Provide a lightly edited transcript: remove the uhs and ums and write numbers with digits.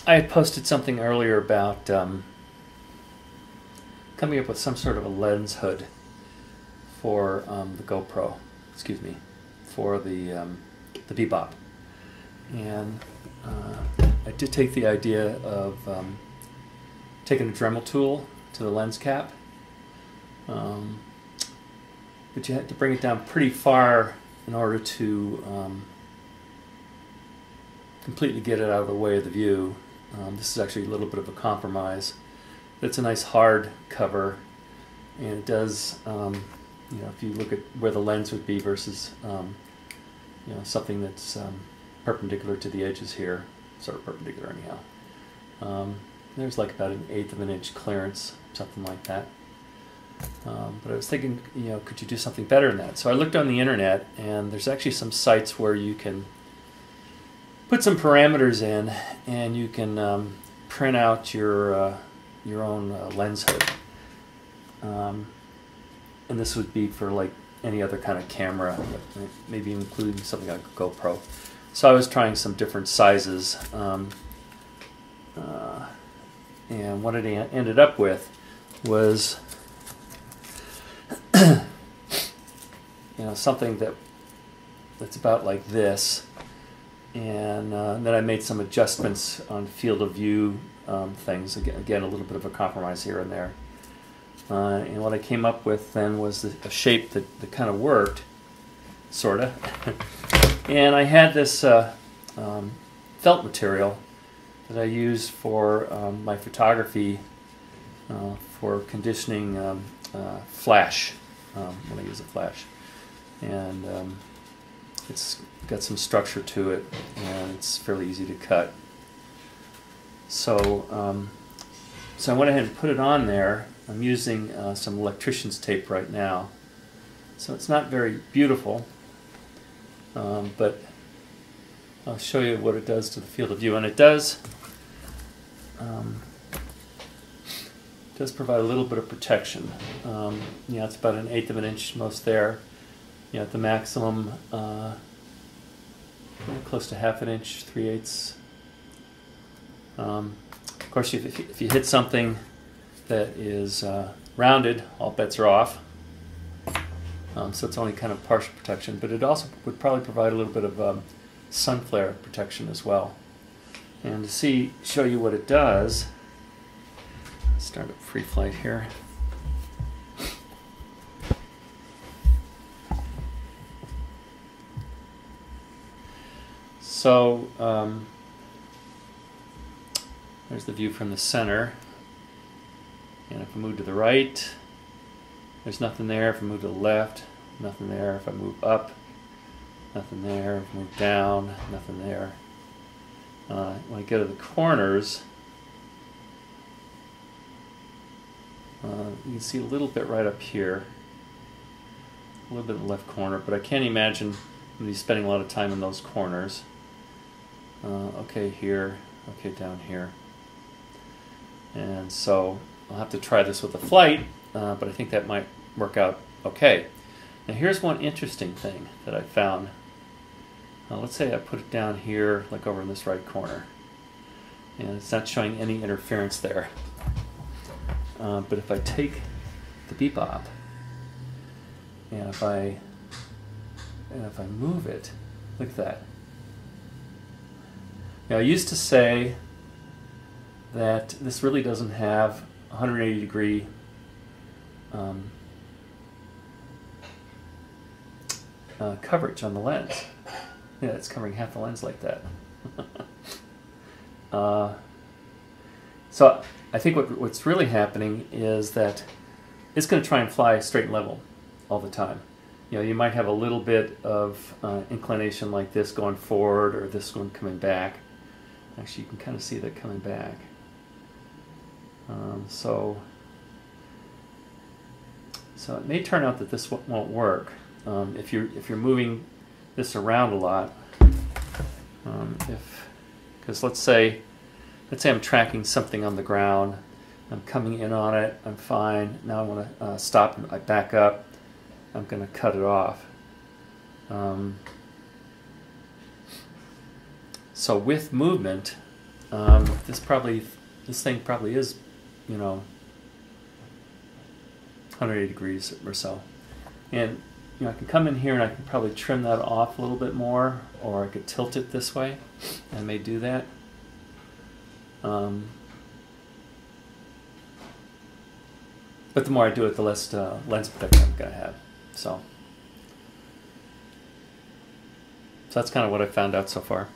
I had posted something earlier about coming up with some sort of a lens hood for the GoPro, excuse me, for the Bebop. And I did take the idea of taking a Dremel tool to the lens cap, but you had to bring it down pretty far in order to completely get it out of the way of the view. This is actually a little bit of a compromise. It's a nice hard cover, and it does, you know, if you look at where the lens would be versus, you know, something that's perpendicular to the edges here, sort of perpendicular anyhow. There's like about 1/8 of an inch clearance, something like that. But I was thinking, you know, could you do something better than that? So I looked on the internet, and there's actually some sites where you can put some parameters in, and you can print out your own lens hood. And this would be for like any other kind of camera, maybe including something like a GoPro. So I was trying some different sizes, and what it ended up with was you know, something that's about like this, and then I made some adjustments on field of view things. Again, a little bit of a compromise here and there. And what I came up with then was a shape that kind of worked, sort of. And I had this felt material that I used for my photography for conditioning flash, when I use a flash. And it's got some structure to it, and it's fairly easy to cut. So, so I went ahead and put it on there. I'm using some electrician's tape right now. So it's not very beautiful, but I'll show you what it does to the field of view. And it does provide a little bit of protection. You know, it's about 1/8 of an inch most there. You know, at the maximum, close to 1/2 inch, 3/8. Of course, if you hit something that is rounded, all bets are off. So it's only kind of partial protection, but it also would probably provide a little bit of sun flare protection as well. And to show you what it does, let's start up free flight here. So there's the view from the center. And if I move to the right, there's nothing there. If I move to the left, nothing there. If I move up, nothing there. If I move down, nothing there. When I go to the corners, you can see a little bit right up here, a little bit in the left corner, but I can't imagine I'm spending a lot of time in those corners. Okay here, okay down here. And so I'll have to try this with a flight, but I think that might work out okay. Now here's one interesting thing that I found. Let's say I put it down here, like over in this right corner, and it's not showing any interference there. But if I take the Bebop and if I move it, look at that. Now I used to say that this really doesn't have 180 degree coverage on the lens. Yeah, it's covering half the lens like that. So I think what's really happening is that it's going to try and fly straight and level all the time. You know, you might have a little bit of inclination like this going forward, or this one coming back. Actually, you can kind of see that coming back. So it may turn out that this won't work if you're moving this around a lot. Because let's say I'm tracking something on the ground, I'm coming in on it, I'm fine. Now I want to stop and I back up. I'm going to cut it off. So with movement, This thing probably is, you know, 180 degrees or so. And I can come in here and I can probably trim that off a little bit more, or I could tilt it this way. I may do that. But the more I do it, the less lens protection I'm going to have. So that's kind of what I found out so far.